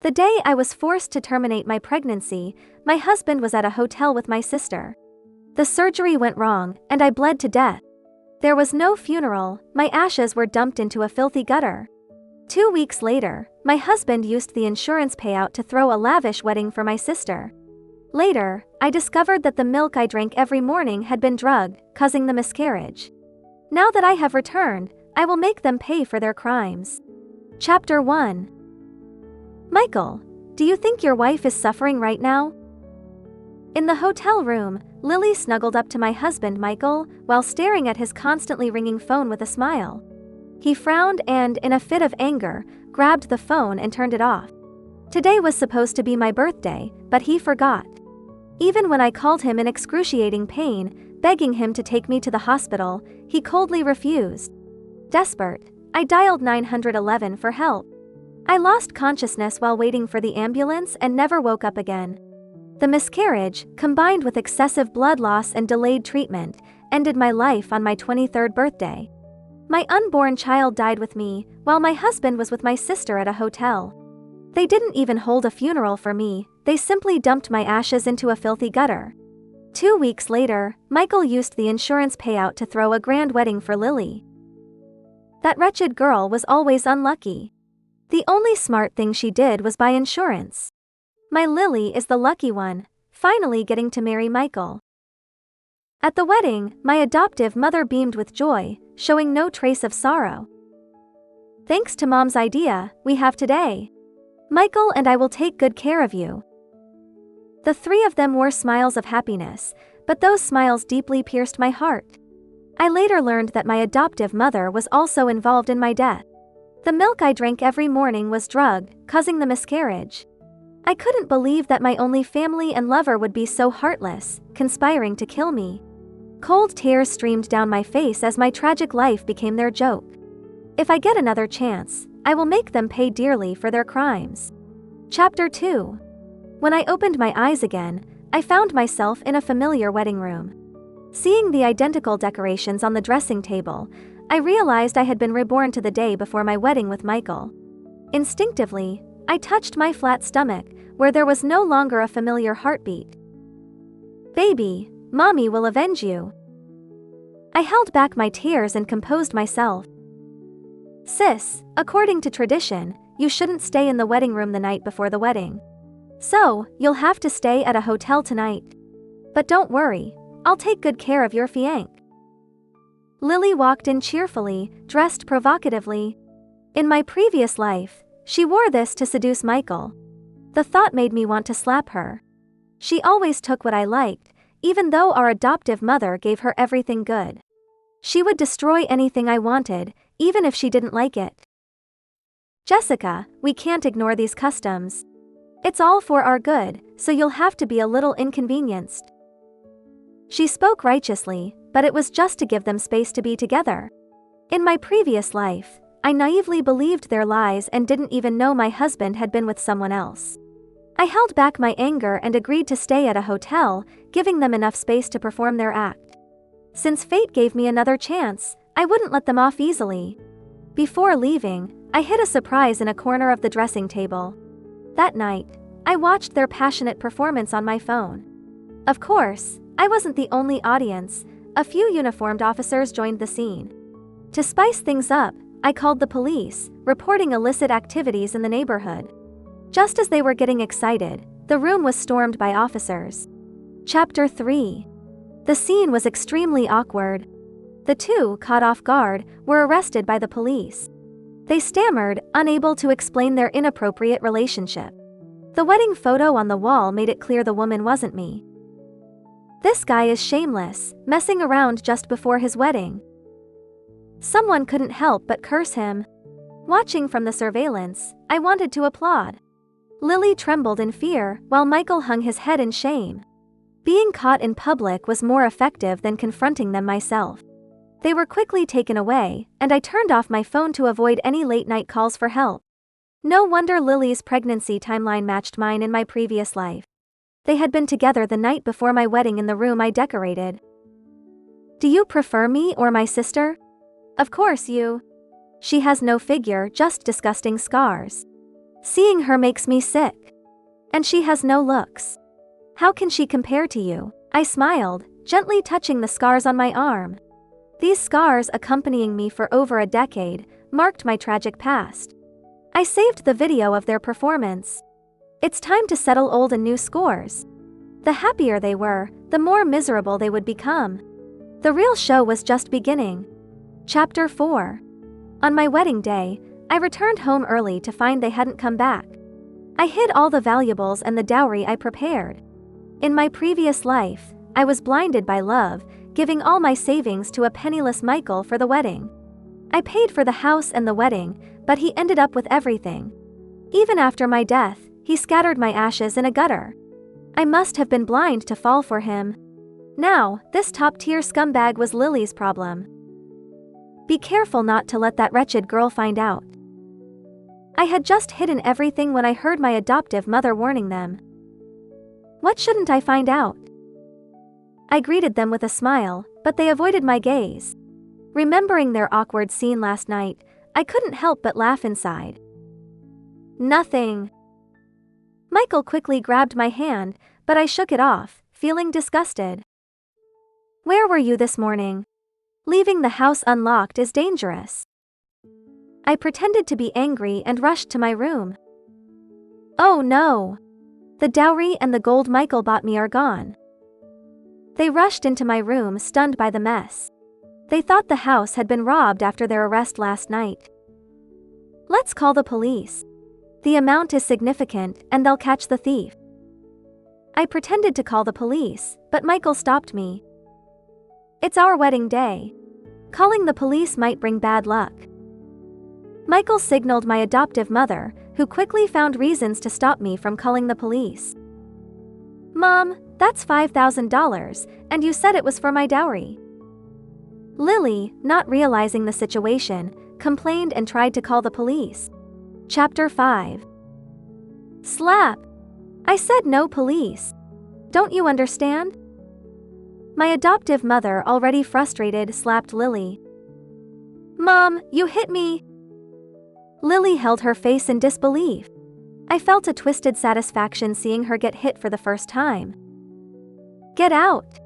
The day I was forced to terminate my pregnancy, my husband was at a hotel with my sister. The surgery went wrong, and I bled to death. There was no funeral, my ashes were dumped into a filthy gutter. 2 weeks later, my husband used the insurance payout to throw a lavish wedding for my sister. Later, I discovered that the milk I drank every morning had been drugged, causing the miscarriage. Now that I have returned, I will make them pay for their crimes. Chapter 1. Michael, do you think your wife is suffering right now? In the hotel room, Lily snuggled up to my husband Michael while staring at his constantly ringing phone with a smile. He frowned and, in a fit of anger, grabbed the phone and turned it off. Today was supposed to be my birthday, but he forgot. Even when I called him in excruciating pain, begging him to take me to the hospital, he coldly refused. Desperate, I dialed 911 for help. I lost consciousness while waiting for the ambulance and never woke up again. The miscarriage, combined with excessive blood loss and delayed treatment, ended my life on my 23rd birthday. My unborn child died with me, while my husband was with my sister at a hotel. They didn't even hold a funeral for me, they simply dumped my ashes into a filthy gutter. 2 weeks later, Michael used the insurance payout to throw a grand wedding for Lily. That wretched girl was always unlucky. The only smart thing she did was buy insurance. My Lily is the lucky one, finally getting to marry Michael. At the wedding, my adoptive mother beamed with joy, showing no trace of sorrow. Thanks to Mom's idea, we have today. Michael and I will take good care of you. The three of them wore smiles of happiness, but those smiles deeply pierced my heart. I later learned that my adoptive mother was also involved in my death. The milk I drank every morning was drugged, causing the miscarriage. I couldn't believe that my only family and lover would be so heartless, conspiring to kill me. Cold tears streamed down my face as my tragic life became their joke. If I get another chance, I will make them pay dearly for their crimes. Chapter 2. When I opened my eyes again, I found myself in a familiar wedding room. Seeing the identical decorations on the dressing table, I realized I had been reborn to the day before my wedding with Michael. Instinctively, I touched my flat stomach, where there was no longer a familiar heartbeat. Baby, Mommy will avenge you. I held back my tears and composed myself. Sis, according to tradition, you shouldn't stay in the wedding room the night before the wedding. So, you'll have to stay at a hotel tonight. But don't worry, I'll take good care of your fiancé. Lily walked in cheerfully, dressed provocatively. In my previous life, she wore this to seduce Michael. The thought made me want to slap her. She always took what I liked, even though our adoptive mother gave her everything good. She would destroy anything I wanted, even if she didn't like it. Jessica, we can't ignore these customs. It's all for our good, so you'll have to be a little inconvenienced. She spoke righteously, but it was just to give them space to be together. In my previous life, I naively believed their lies and didn't even know my husband had been with someone else. I held back my anger and agreed to stay at a hotel, giving them enough space to perform their act. Since fate gave me another chance, I wouldn't let them off easily. Before leaving, I hid a surprise in a corner of the dressing table. That night, I watched their passionate performance on my phone. Of course, I wasn't the only audience. A few uniformed officers joined the scene. To spice things up, I called the police, reporting illicit activities in the neighborhood. Just as they were getting excited, the room was stormed by officers. Chapter 3. The scene was extremely awkward. The two, caught off guard, were arrested by the police. They stammered, unable to explain their inappropriate relationship. The wedding photo on the wall made it clear the woman wasn't me. This guy is shameless, messing around just before his wedding. Someone couldn't help but curse him. Watching from the surveillance, I wanted to applaud. Lily trembled in fear, while Michael hung his head in shame. Being caught in public was more effective than confronting them myself. They were quickly taken away, and I turned off my phone to avoid any late-night calls for help. No wonder Lily's pregnancy timeline matched mine in my previous life. They had been together the night before my wedding in the room I decorated. Do you prefer me or my sister? Of course you. She has no figure, just disgusting scars. Seeing her makes me sick. And she has no looks. How can she compare to you? I smiled, gently touching the scars on my arm. These scars, accompanying me for over a decade, marked my tragic past. I saved the video of their performance. It's time to settle old and new scores. The happier they were, the more miserable they would become. The real show was just beginning. Chapter 4. On my wedding day, I returned home early to find they hadn't come back. I hid all the valuables and the dowry I prepared. In my previous life, I was blinded by love, giving all my savings to a penniless Michael for the wedding. I paid for the house and the wedding, but he ended up with everything. Even after my death, he scattered my ashes in a gutter. I must have been blind to fall for him. Now, this top-tier scumbag was Lily's problem. Be careful not to let that wretched girl find out. I had just hidden everything when I heard my adoptive mother warning them. What shouldn't I find out? I greeted them with a smile, but they avoided my gaze. Remembering their awkward scene last night, I couldn't help but laugh inside. Nothing. Michael quickly grabbed my hand, but I shook it off, feeling disgusted. Where were you this morning? Leaving the house unlocked is dangerous. I pretended to be angry and rushed to my room. Oh no! The dowry and the gold Michael bought me are gone. They rushed into my room, stunned by the mess. They thought the house had been robbed after their arrest last night. Let's call the police. The amount is significant, and they'll catch the thief. I pretended to call the police, but Michael stopped me. It's our wedding day. Calling the police might bring bad luck. Michael signaled my adoptive mother, who quickly found reasons to stop me from calling the police. Mom, that's $5,000, and you said it was for my dowry. Lily, not realizing the situation, complained and tried to call the police. Chapter 5. Slap! I said no police. Don't you understand? My adoptive mother, already frustrated, slapped Lily. Mom, you hit me! Lily held her face in disbelief. I felt a twisted satisfaction seeing her get hit for the first time. Get out!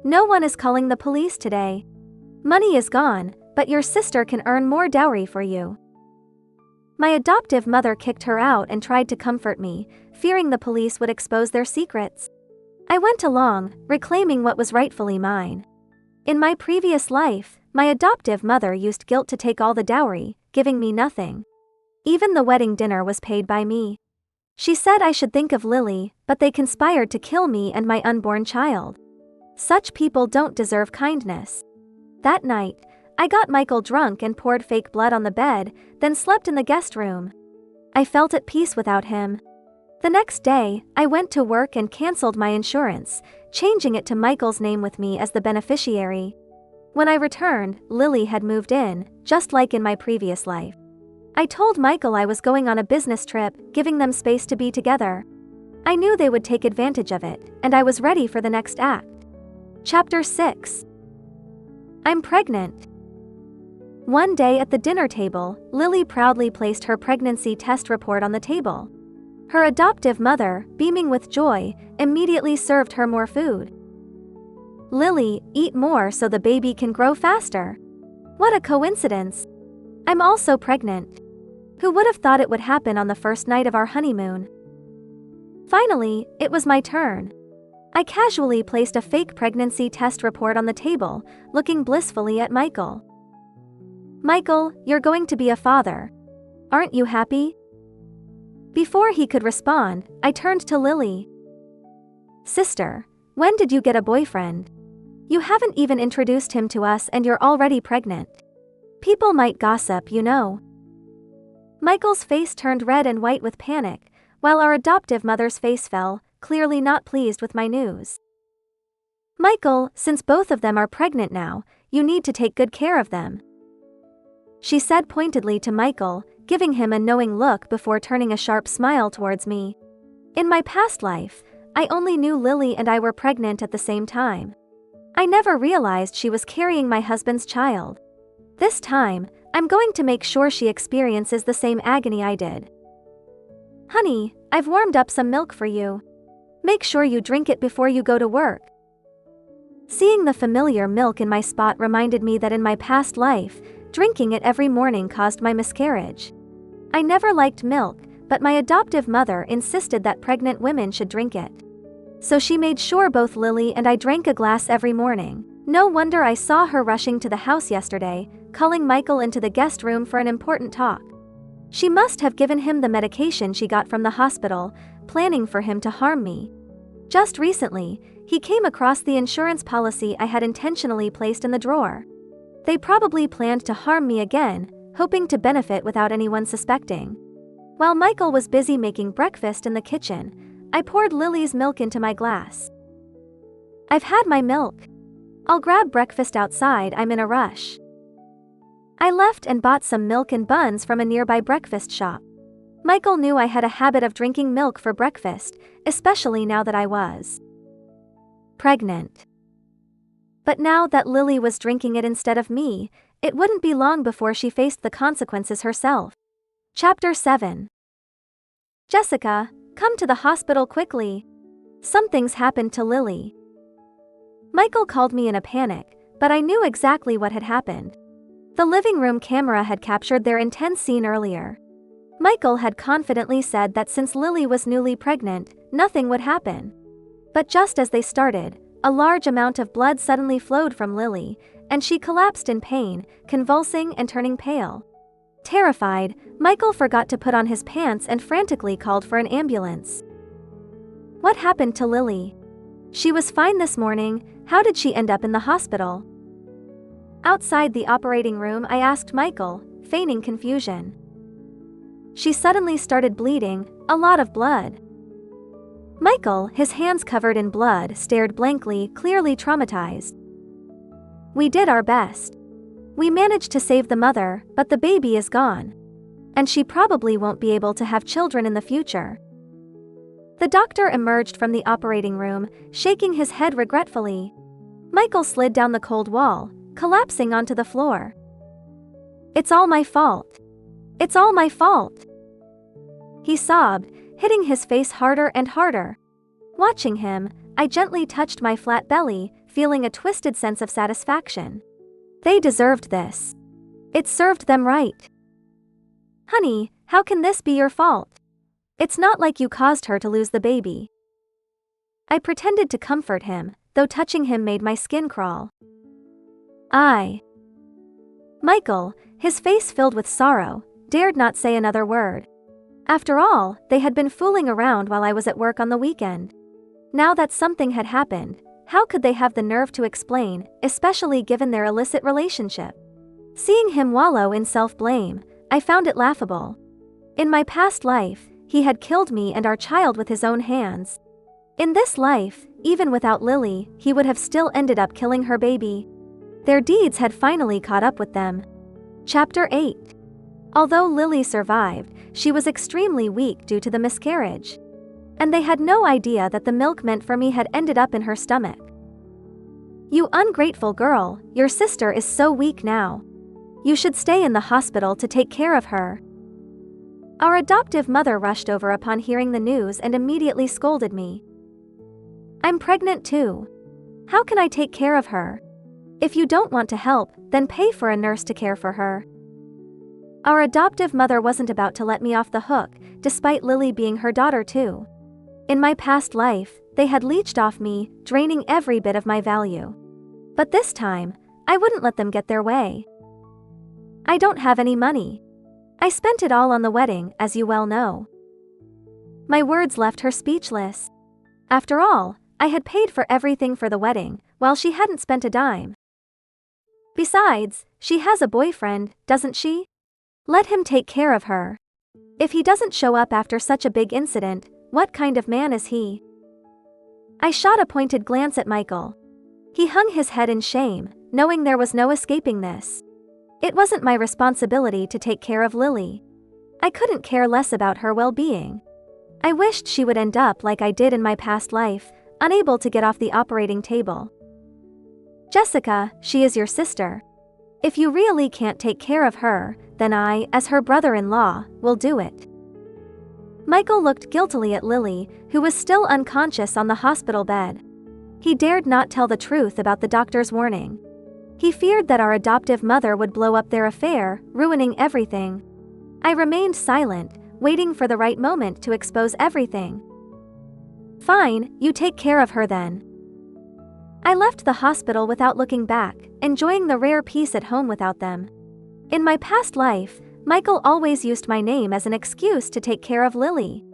No one is calling the police today. Money is gone, but your sister can earn more dowry for you. My adoptive mother kicked her out and tried to comfort me, fearing the police would expose their secrets. I went along, reclaiming what was rightfully mine. In my previous life, my adoptive mother used guilt to take all the dowry, giving me nothing. Even the wedding dinner was paid by me. She said I should think of Lily, but they conspired to kill me and my unborn child. Such people don't deserve kindness. That night, I got Michael drunk and poured fake blood on the bed, then slept in the guest room. I felt at peace without him. The next day, I went to work and canceled my insurance, changing it to Michael's name with me as the beneficiary. When I returned, Lily had moved in, just like in my previous life. I told Michael I was going on a business trip, giving them space to be together. I knew they would take advantage of it, and I was ready for the next act. Chapter 6. I'm pregnant. One day at the dinner table, Lily proudly placed her pregnancy test report on the table. Her adoptive mother, beaming with joy, immediately served her more food. Lily, eat more so the baby can grow faster. What a coincidence. I'm also pregnant. Who would have thought it would happen on the first night of our honeymoon? Finally, it was my turn. I casually placed a fake pregnancy test report on the table, looking blissfully at Michael. Michael, you're going to be a father. Aren't you happy? Before he could respond, I turned to Lily. Sister, when did you get a boyfriend? You haven't even introduced him to us and you're already pregnant. People might gossip, you know. Michael's face turned red and white with panic, while our adoptive mother's face fell, clearly not pleased with my news. Michael, since both of them are pregnant now, you need to take good care of them. She said pointedly to Michael, giving him a knowing look before turning a sharp smile towards me. In my past life, I only knew Lily and I were pregnant at the same time. I never realized she was carrying my husband's child. This time, I'm going to make sure she experiences the same agony I did. "Honey, I've warmed up some milk for you. Make sure you drink it before you go to work." Seeing the familiar milk in my spot reminded me that in my past life, drinking it every morning caused my miscarriage. I never liked milk, but my adoptive mother insisted that pregnant women should drink it. So she made sure both Lily and I drank a glass every morning. No wonder I saw her rushing to the house yesterday, calling Michael into the guest room for an important talk. She must have given him the medication she got from the hospital, planning for him to harm me. Just recently, he came across the insurance policy I had intentionally placed in the drawer. They probably planned to harm me again, hoping to benefit without anyone suspecting. While Michael was busy making breakfast in the kitchen, I poured Lily's milk into my glass. "I've had my milk. I'll grab breakfast outside, I'm in a rush." I left and bought some milk and buns from a nearby breakfast shop. Michael knew I had a habit of drinking milk for breakfast, especially now that I was pregnant. But now that Lily was drinking it instead of me, it wouldn't be long before she faced the consequences herself. Chapter 7. "Jessica, come to the hospital quickly. Something's happened to Lily." Michael called me in a panic, but I knew exactly what had happened. The living room camera had captured their intense scene earlier. Michael had confidently said that since Lily was newly pregnant, nothing would happen. But just as they started, a large amount of blood suddenly flowed from Lily, and she collapsed in pain, convulsing and turning pale. Terrified, Michael forgot to put on his pants and frantically called for an ambulance. "What happened to Lily? She was fine this morning, how did she end up in the hospital?" Outside the operating room, I asked Michael, feigning confusion. "She suddenly started bleeding, a lot of blood." Michael, his hands covered in blood, stared blankly, clearly traumatized. "We did our best. We managed to save the mother, but the baby is gone. And she probably won't be able to have children in the future." The doctor emerged from the operating room, shaking his head regretfully. Michael slid down the cold wall, collapsing onto the floor. "It's all my fault. It's all my fault," he sobbed, hitting his face harder and harder. Watching him, I gently touched my flat belly, feeling a twisted sense of satisfaction. They deserved this. It served them right. "Honey, how can this be your fault? It's not like you caused her to lose the baby." I pretended to comfort him, though touching him made my skin crawl. Michael, his face filled with sorrow, dared not say another word. After all, they had been fooling around while I was at work on the weekend. Now that something had happened, how could they have the nerve to explain, especially given their illicit relationship? Seeing him wallow in self-blame, I found it laughable. In my past life, he had killed me and our child with his own hands. In this life, even without Lily, he would have still ended up killing her baby. Their deeds had finally caught up with them. Chapter 8. Although Lily survived, she was extremely weak due to the miscarriage. And they had no idea that the milk meant for me had ended up in her stomach. "You ungrateful girl, your sister is so weak now. You should stay in the hospital to take care of her." Our adoptive mother rushed over upon hearing the news and immediately scolded me. "I'm pregnant too. How can I take care of her? If you don't want to help, then pay for a nurse to care for her." Our adoptive mother wasn't about to let me off the hook, despite Lily being her daughter too. In my past life, they had leached off me, draining every bit of my value. But this time, I wouldn't let them get their way. "I don't have any money. I spent it all on the wedding, as you well know." My words left her speechless. After all, I had paid for everything for the wedding, while she hadn't spent a dime. "Besides, she has a boyfriend, doesn't she? Let him take care of her. If he doesn't show up after such a big incident, what kind of man is he?" I shot a pointed glance at Michael. He hung his head in shame, knowing there was no escaping this. It wasn't my responsibility to take care of Lily. I couldn't care less about her well-being. I wished she would end up like I did in my past life, unable to get off the operating table. "Jessica, she is your sister. If you really can't take care of her, then I, as her brother-in-law, will do it." Michael looked guiltily at Lily, who was still unconscious on the hospital bed. He dared not tell the truth about the doctor's warning. He feared that our adoptive mother would blow up their affair, ruining everything. I remained silent, waiting for the right moment to expose everything. "Fine, you take care of her then." I left the hospital without looking back, enjoying the rare peace at home without them. In my past life, Michael always used my name as an excuse to take care of Lily.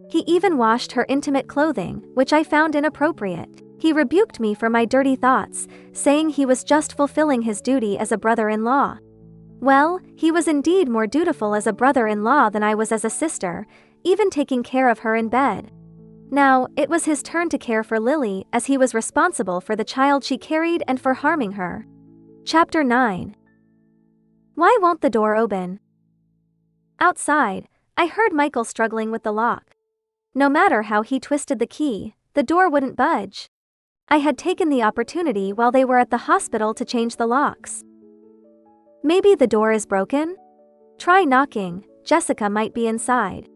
He even washed her intimate clothing, which I found inappropriate. He rebuked me for my dirty thoughts, saying he was just fulfilling his duty as a brother-in-law. Well, he was indeed more dutiful as a brother-in-law than I was as a sister, even taking care of her in bed. Now, it was his turn to care for Lily, as he was responsible for the child she carried and for harming her. Chapter 9. Why won't the door open? Outside, I heard Michael struggling with the lock. No matter how he twisted the key, the door wouldn't budge. I had taken the opportunity while they were at the hospital to change the locks. Maybe the door is broken? Try knocking, Jessica might be inside.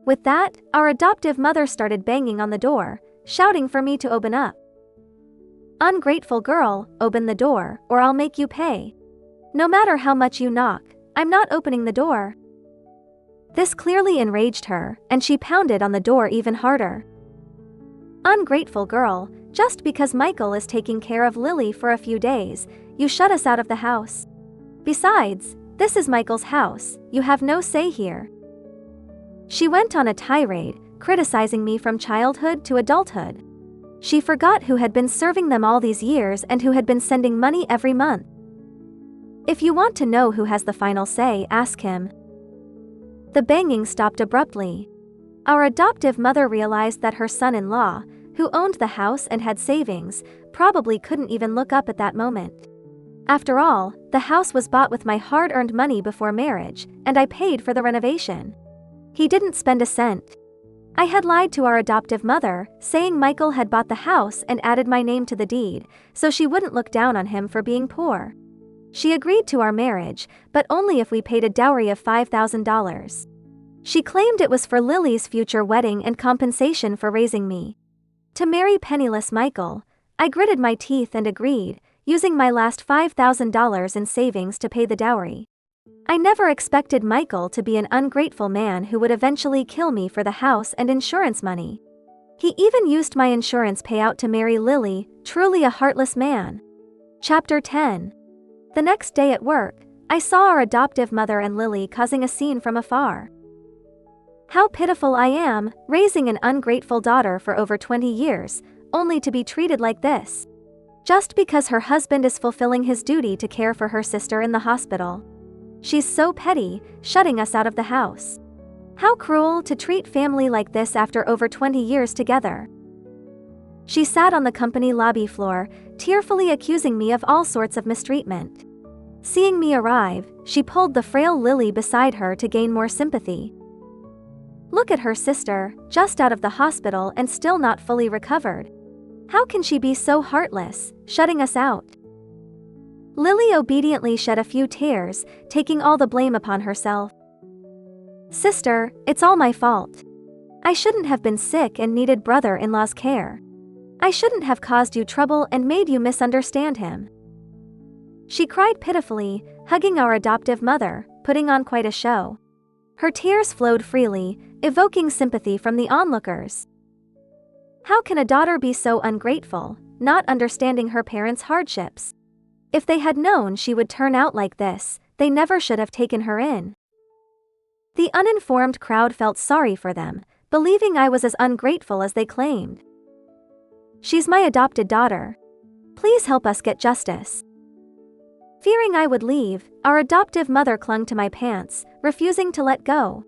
With that, our adoptive mother started banging on the door, shouting for me to open up. "Ungrateful girl, open the door, or I'll make you pay. No matter how much you knock, I'm not opening the door." This clearly enraged her, and she pounded on the door even harder. "Ungrateful girl, just because Michael is taking care of Lily for a few days, you shut us out of the house. Besides, this is Michael's house, you have no say here." She went on a tirade, criticizing me from childhood to adulthood. She forgot who had been serving them all these years and who had been sending money every month. "If you want to know who has the final say, ask him." The banging stopped abruptly. Our adoptive mother realized that her son-in-law, who owned the house and had savings, probably couldn't even look up at that moment. After all, the house was bought with my hard-earned money before marriage, and I paid for the renovation. He didn't spend a cent. I had lied to our adoptive mother, saying Michael had bought the house and added my name to the deed, so she wouldn't look down on him for being poor. She agreed to our marriage, but only if we paid a dowry of $5,000. She claimed it was for Lily's future wedding and compensation for raising me. To marry penniless Michael, I gritted my teeth and agreed, using my last $5,000 in savings to pay the dowry. I never expected Michael to be an ungrateful man who would eventually kill me for the house and insurance money. He even used my insurance payout to marry Lily, truly a heartless man. Chapter 10. The next day at work, I saw our adoptive mother and Lily causing a scene from afar. How pitiful I am, raising an ungrateful daughter for over 20 years, only to be treated like this. Just because her husband is fulfilling his duty to care for her sister in the hospital. She's so petty, shutting us out of the house. How cruel to treat family like this after over 20 years together. She sat on the company lobby floor, tearfully accusing me of all sorts of mistreatment. Seeing me arrive, she pulled the frail Lily beside her to gain more sympathy. Look at her sister, just out of the hospital and still not fully recovered. How can she be so heartless, shutting us out? Lily obediently shed a few tears, taking all the blame upon herself. "Sister, it's all my fault. I shouldn't have been sick and needed brother-in-law's care. I shouldn't have caused you trouble and made you misunderstand him." She cried pitifully, hugging our adoptive mother, putting on quite a show. Her tears flowed freely, evoking sympathy from the onlookers. How can a daughter be so ungrateful, not understanding her parents' hardships? If they had known she would turn out like this, they never should have taken her in. The uninformed crowd felt sorry for them, believing I was as ungrateful as they claimed. "She's my adopted daughter. Please help us get justice." Fearing I would leave, our adoptive mother clung to my pants, refusing to let go.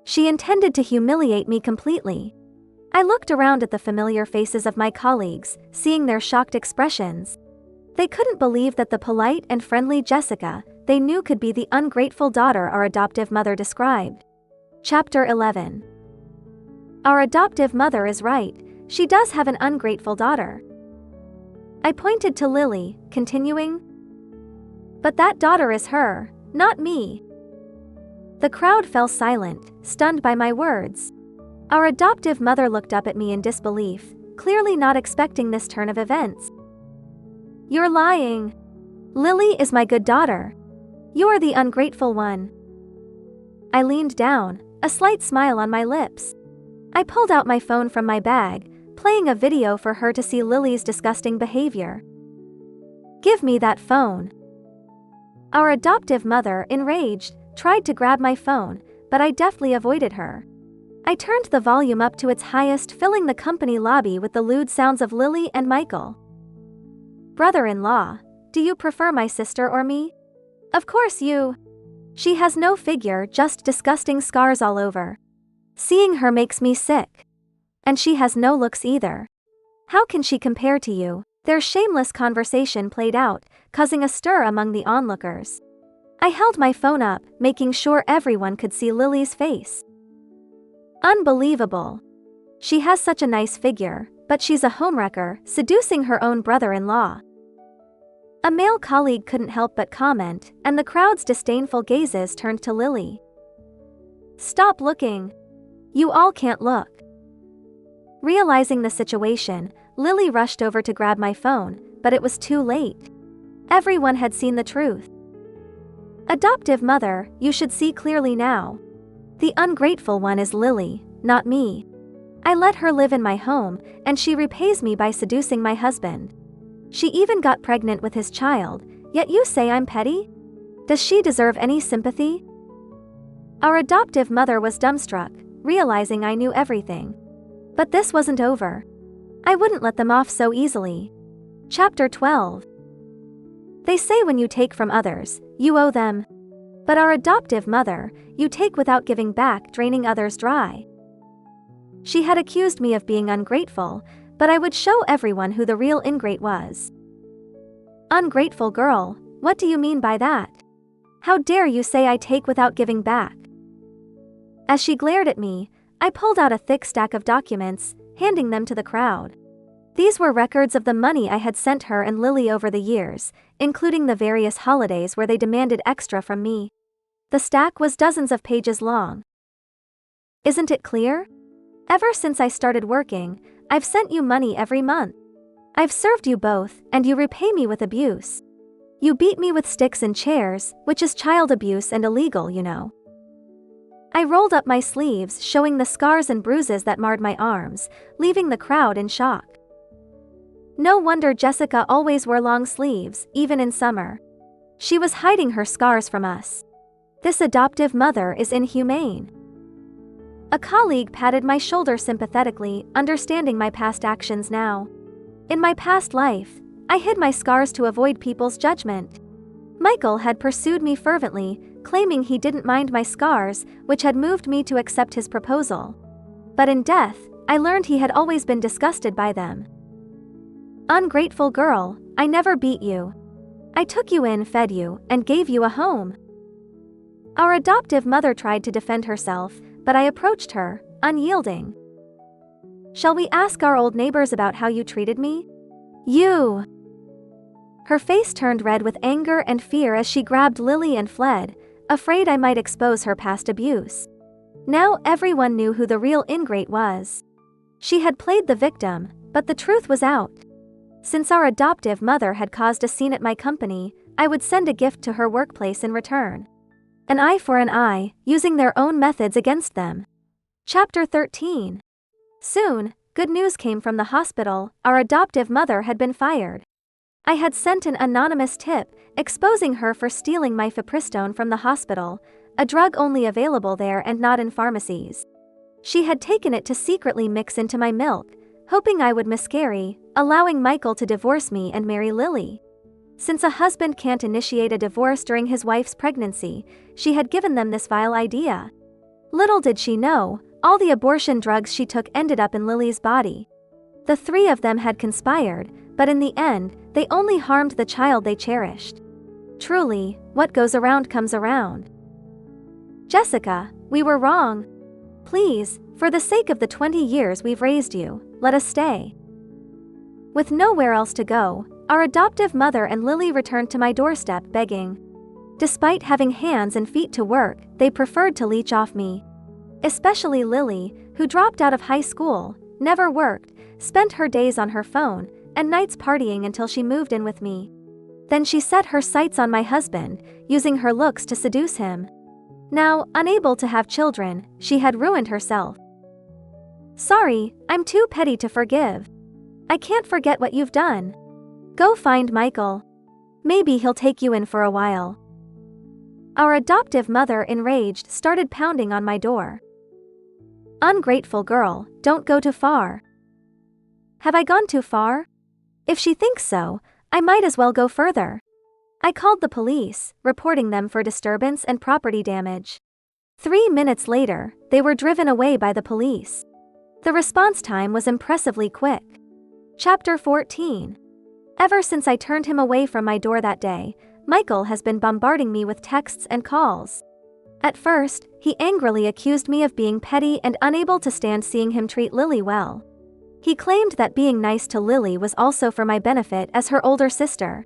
She intended to humiliate me completely. I looked around at the familiar faces of my colleagues, seeing their shocked expressions. They couldn't believe that the polite and friendly Jessica they knew could be the ungrateful daughter our adoptive mother described. Chapter 11. Our adoptive mother is right, she does have an ungrateful daughter. I pointed to Lily, continuing, "But that daughter is her, not me." The crowd fell silent, stunned by my words. Our adoptive mother looked up at me in disbelief, clearly not expecting this turn of events. "You're lying. Lily is my good daughter. You're the ungrateful one." I leaned down, a slight smile on my lips. I pulled out my phone from my bag, playing a video for her to see Lily's disgusting behavior. "Give me that phone." Our adoptive mother, enraged, tried to grab my phone, but I deftly avoided her. I turned the volume up to its highest, filling the company lobby with the lewd sounds of Lily and Michael. "Brother-in-law, do you prefer my sister or me?" "Of course you. She has no figure, just disgusting scars all over. Seeing her makes me sick. And she has no looks either. How can she compare to you?" Their shameless conversation played out, causing a stir among the onlookers. I held my phone up, making sure everyone could see Lily's face. "Unbelievable. She has such a nice figure, but she's a homewrecker, seducing her own brother-in-law." A male colleague couldn't help but comment, and the crowd's disdainful gazes turned to Lily. "Stop looking. You all can't look." Realizing the situation, Lily rushed over to grab my phone, but it was too late. Everyone had seen the truth. "Adoptive mother, you should see clearly now. The ungrateful one is Lily, not me. I let her live in my home, and she repays me by seducing my husband. She even got pregnant with his child, yet you say I'm petty? Does she deserve any sympathy?" Our adoptive mother was dumbstruck, realizing I knew everything. But this wasn't over. I wouldn't let them off so easily. Chapter 12. They say when you take from others, you owe them. But our adoptive mother, you take without giving back, draining others dry. She had accused me of being ungrateful, but I would show everyone who the real ingrate was. "Ungrateful girl, what do you mean by that? How dare you say I take without giving back?" As she glared at me, I pulled out a thick stack of documents, handing them to the crowd. These were records of the money I had sent her and Lily over the years, including the various holidays where they demanded extra from me. The stack was dozens of pages long. "Isn't it clear? Ever since I started working, I've sent you money every month. I've served you both, and you repay me with abuse. You beat me with sticks and chairs, which is child abuse and illegal, you know." I rolled up my sleeves, showing the scars and bruises that marred my arms, leaving the crowd in shock. No wonder Jessica always wore long sleeves, even in summer. She was hiding her scars from us. This adoptive mother is inhumane. A colleague patted my shoulder sympathetically, understanding my past actions now. In my past life, I hid my scars to avoid people's judgment. Michael had pursued me fervently, claiming he didn't mind my scars, which had moved me to accept his proposal. But in death, I learned he had always been disgusted by them. "Ungrateful girl, I never beat you. I took you in, fed you, and gave you a home." Our adoptive mother tried to defend herself, but I approached her, unyielding. "Shall we ask our old neighbors about how you treated me? You!" Her face turned red with anger and fear as she grabbed Lily and fled, afraid I might expose her past abuse. Now everyone knew who the real ingrate was. She had played the victim, but the truth was out. Since our adoptive mother had caused a scene at my company, I would send a gift to her workplace in return. An eye for an eye, using their own methods against them. Chapter 13. Soon, good news came from the hospital. Our adoptive mother had been fired. I had sent an anonymous tip, exposing her for stealing my Fipristone from the hospital, a drug only available there and not in pharmacies. She had taken it to secretly mix into my milk, hoping I would miscarry, allowing Michael to divorce me and marry Lily. Since a husband can't initiate a divorce during his wife's pregnancy, she had given them this vile idea. Little did she know, all the abortion drugs she took ended up in Lily's body. The three of them had conspired, but in the end, they only harmed the child they cherished. Truly, what goes around comes around. "Jessica, we were wrong. Please, for the sake of the 20 years we've raised you, let us stay." With nowhere else to go, our adoptive mother and Lily returned to my doorstep begging. Despite having hands and feet to work, they preferred to leech off me. Especially Lily, who dropped out of high school, never worked, spent her days on her phone, and nights partying until she moved in with me. Then she set her sights on my husband, using her looks to seduce him. Now, unable to have children, she had ruined herself. Sorry, I'm too petty to forgive. I can't forget what you've done. Go find Michael. Maybe he'll take you in for a while. Our adoptive mother, enraged, started pounding on my door. Ungrateful girl, don't go too far. Have I gone too far? If she thinks so, I might as well go further. I called the police, reporting them for disturbance and property damage. 3 minutes later, they were driven away by the police. The response time was impressively quick. Chapter 14. Ever since I turned him away from my door that day, Michael has been bombarding me with texts and calls. At first, he angrily accused me of being petty and unable to stand seeing him treat Lily well. He claimed that being nice to Lily was also for my benefit as her older sister.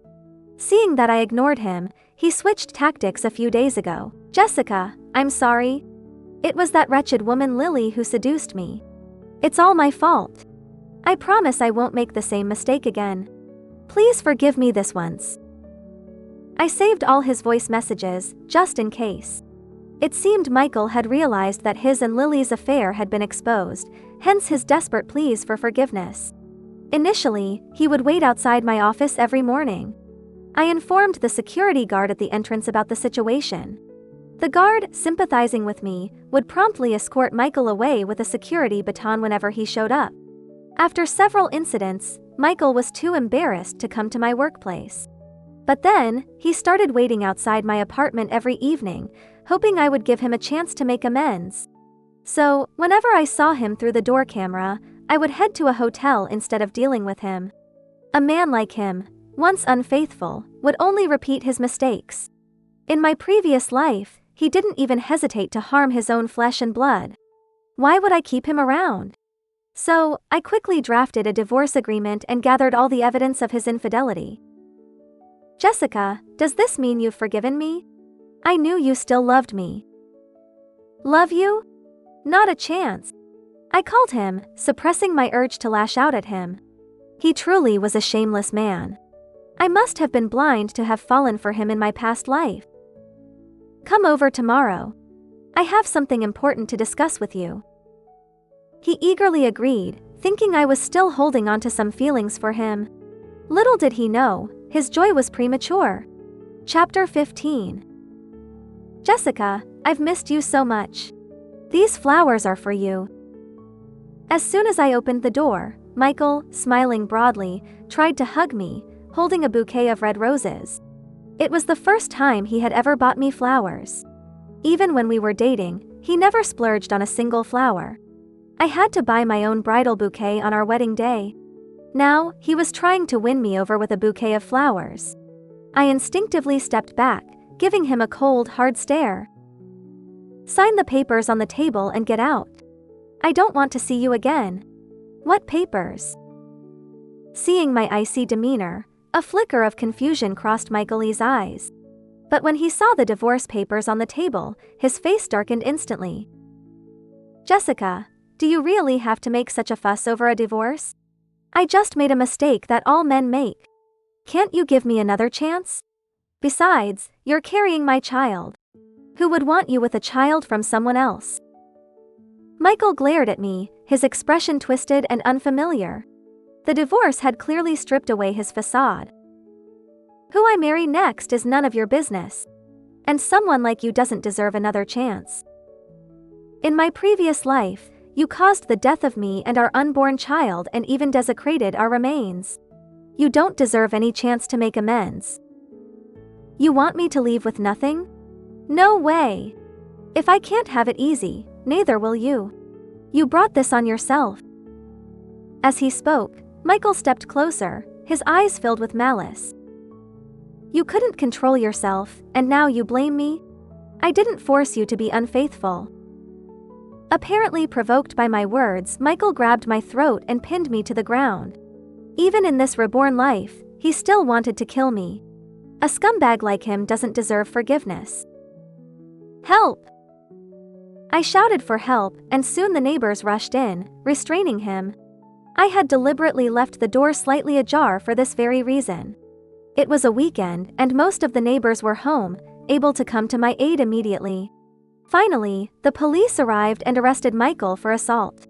Seeing that I ignored him, he switched tactics a few days ago. Jessica, I'm sorry. It was that wretched woman Lily who seduced me. It's all my fault. I promise I won't make the same mistake again. Please forgive me this once. I saved all his voice messages, just in case. It seemed Michael had realized that his and Lily's affair had been exposed, hence his desperate pleas for forgiveness. Initially, he would wait outside my office every morning. I informed the security guard at the entrance about the situation. The guard, sympathizing with me, would promptly escort Michael away with a security baton whenever he showed up. After several incidents, Michael was too embarrassed to come to my workplace. But then, he started waiting outside my apartment every evening, hoping I would give him a chance to make amends. So, whenever I saw him through the door camera, I would head to a hotel instead of dealing with him. A man like him, once unfaithful, would only repeat his mistakes. In my previous life, he didn't even hesitate to harm his own flesh and blood. Why would I keep him around? So, I quickly drafted a divorce agreement and gathered all the evidence of his infidelity. Jessica, does this mean you've forgiven me? I knew you still loved me. Love you? Not a chance. I called him, suppressing my urge to lash out at him. He truly was a shameless man. I must have been blind to have fallen for him in my past life. Come over tomorrow. I have something important to discuss with you. He eagerly agreed, thinking I was still holding on to some feelings for him. Little did he know, his joy was premature. Chapter 15. Jessica, I've missed you so much. These flowers are for you. As soon as I opened the door, Michael, smiling broadly, tried to hug me, holding a bouquet of red roses. It was the first time he had ever bought me flowers. Even when we were dating, he never splurged on a single flower. I had to buy my own bridal bouquet on our wedding day. Now, he was trying to win me over with a bouquet of flowers. I instinctively stepped back, giving him a cold, hard stare. Sign the papers on the table and get out. I don't want to see you again. What papers? Seeing my icy demeanor, a flicker of confusion crossed Michael's eyes. But when he saw the divorce papers on the table, his face darkened instantly. Jessica, do you really have to make such a fuss over a divorce? I just made a mistake that all men make. Can't you give me another chance? Besides, you're carrying my child. Who would want you with a child from someone else? Michael glared at me, his expression twisted and unfamiliar. The divorce had clearly stripped away his facade. Who I marry next is none of your business. And someone like you doesn't deserve another chance. In my previous life, you caused the death of me and our unborn child and even desecrated our remains. You don't deserve any chance to make amends. You want me to leave with nothing? No way. If I can't have it easy, neither will you. You brought this on yourself. As he spoke, Michael stepped closer, his eyes filled with malice. You couldn't control yourself, and now you blame me? I didn't force you to be unfaithful. Apparently provoked by my words, Michael grabbed my throat and pinned me to the ground. Even in this reborn life, he still wanted to kill me. A scumbag like him doesn't deserve forgiveness. Help! I shouted for help, and soon the neighbors rushed in, restraining him. I had deliberately left the door slightly ajar for this very reason. It was a weekend, and most of the neighbors were home, able to come to my aid immediately. Finally, the police arrived and arrested Michael for assault.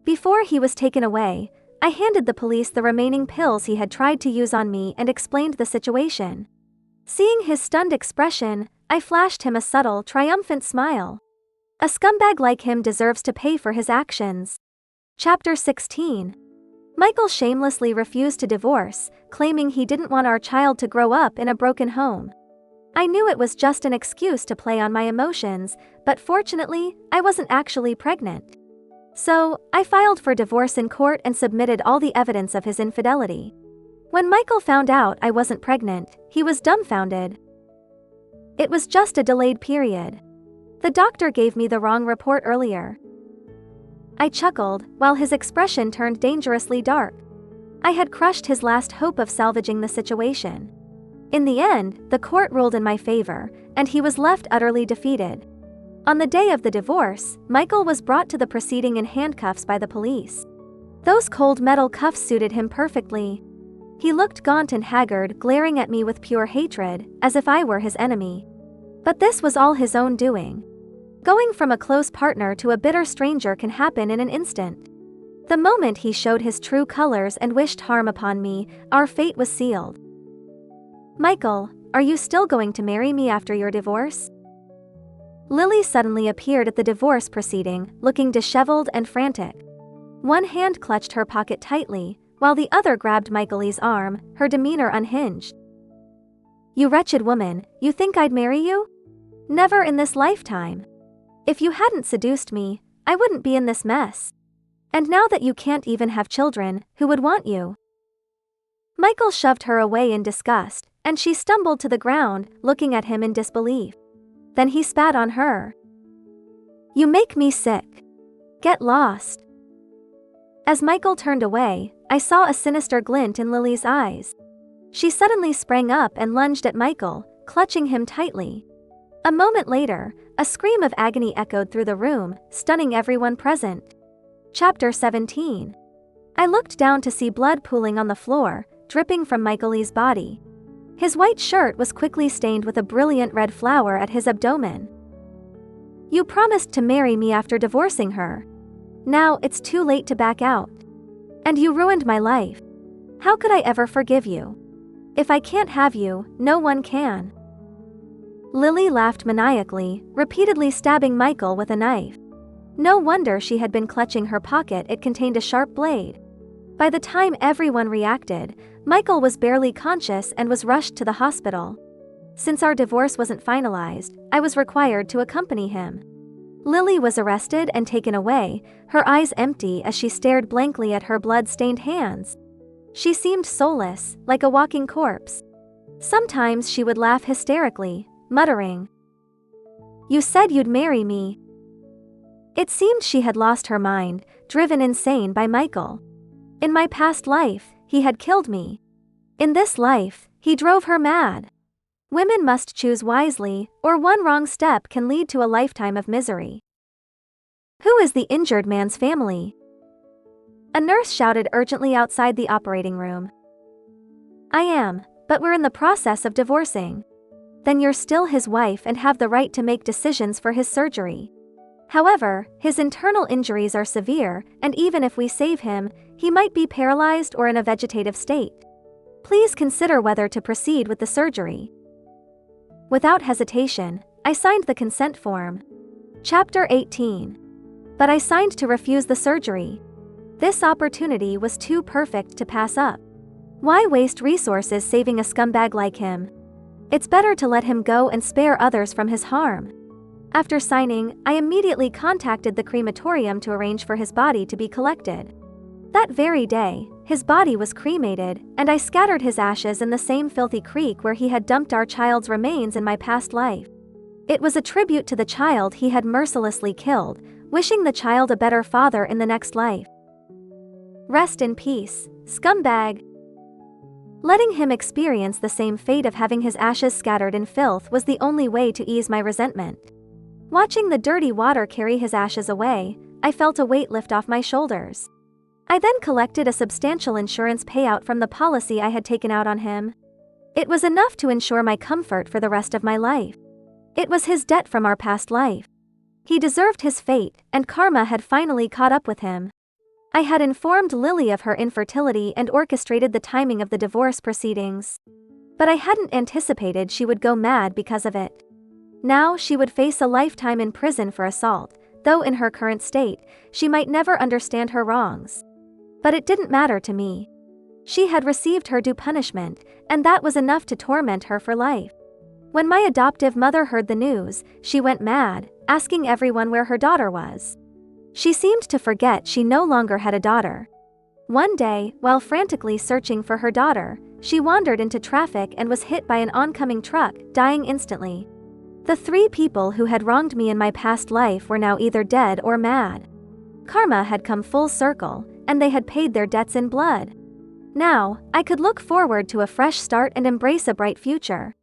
Before he was taken away, I handed the police the remaining pills he had tried to use on me and explained the situation. Seeing his stunned expression, I flashed him a subtle, triumphant smile. A scumbag like him deserves to pay for his actions. Chapter 16. Michael shamelessly refused to divorce, claiming he didn't want our child to grow up in a broken home. I knew it was just an excuse to play on my emotions, but fortunately, I wasn't actually pregnant. So, I filed for divorce in court and submitted all the evidence of his infidelity. When Michael found out I wasn't pregnant, he was dumbfounded. It was just a delayed period. The doctor gave me the wrong report earlier. I chuckled, while his expression turned dangerously dark. I had crushed his last hope of salvaging the situation. In the end, the court ruled in my favor, and he was left utterly defeated. On the day of the divorce, Michael was brought to the proceeding in handcuffs by the police. Those cold metal cuffs suited him perfectly. He looked gaunt and haggard, glaring at me with pure hatred, as if I were his enemy. But this was all his own doing. Going from a close partner to a bitter stranger can happen in an instant. The moment he showed his true colors and wished harm upon me, our fate was sealed. Michael, are you still going to marry me after your divorce? Lily suddenly appeared at the divorce proceeding, looking disheveled and frantic. One hand clutched her pocket tightly, while the other grabbed Michael's arm, her demeanor unhinged. You wretched woman, you think I'd marry you? Never in this lifetime. If you hadn't seduced me, I wouldn't be in this mess. And now that you can't even have children, who would want you? Michael shoved her away in disgust, and she stumbled to the ground, looking at him in disbelief. Then he spat on her. You make me sick. Get lost. As Michael turned away, I saw a sinister glint in Lily's eyes. She suddenly sprang up and lunged at Michael, clutching him tightly. A moment later, a scream of agony echoed through the room, stunning everyone present. Chapter 17. I looked down to see blood pooling on the floor, dripping from Michael's body. His white shirt was quickly stained with a brilliant red flower at his abdomen. You promised to marry me after divorcing her. Now it's too late to back out. And you ruined my life. How could I ever forgive you? If I can't have you, no one can. Lily laughed maniacally, repeatedly stabbing Michael with a knife. No wonder she had been clutching her pocket, it contained a sharp blade. By the time everyone reacted, Michael was barely conscious and was rushed to the hospital. Since our divorce wasn't finalized, I was required to accompany him. Lily was arrested and taken away, her eyes empty as she stared blankly at her blood-stained hands. She seemed soulless, like a walking corpse. Sometimes she would laugh hysterically, muttering, "You said you'd marry me." It seemed she had lost her mind, driven insane by Michael. In my past life, he had killed me. In this life, he drove her mad. Women must choose wisely, or one wrong step can lead to a lifetime of misery. Who is the injured man's family? A nurse shouted urgently outside the operating room. I am, but we're in the process of divorcing. Then you're still his wife and have the right to make decisions for his surgery. However, his internal injuries are severe, and even if we save him, he might be paralyzed or in a vegetative state. Please consider whether to proceed with the surgery. Without hesitation, I signed the consent form. Chapter 18. But I signed to refuse the surgery. This opportunity was too perfect to pass up. Why waste resources saving a scumbag like him? It's better to let him go and spare others from his harm. After signing, I immediately contacted the crematorium to arrange for his body to be collected. That very day, his body was cremated, and I scattered his ashes in the same filthy creek where he had dumped our child's remains in my past life. It was a tribute to the child he had mercilessly killed, wishing the child a better father in the next life. Rest in peace, scumbag. Letting him experience the same fate of having his ashes scattered in filth was the only way to ease my resentment. Watching the dirty water carry his ashes away, I felt a weight lift off my shoulders. I then collected a substantial insurance payout from the policy I had taken out on him. It was enough to ensure my comfort for the rest of my life. It was his debt from our past life. He deserved his fate, and karma had finally caught up with him. I had informed Lily of her infertility and orchestrated the timing of the divorce proceedings. But I hadn't anticipated she would go mad because of it. Now she would face a lifetime in prison for assault, though in her current state, she might never understand her wrongs. But it didn't matter to me. She had received her due punishment, and that was enough to torment her for life. When my adoptive mother heard the news, she went mad, asking everyone where her daughter was. She seemed to forget she no longer had a daughter. One day, while frantically searching for her daughter, she wandered into traffic and was hit by an oncoming truck, dying instantly. The 3 people who had wronged me in my past life were now either dead or mad. Karma had come full circle, and they had paid their debts in blood. Now, I could look forward to a fresh start and embrace a bright future.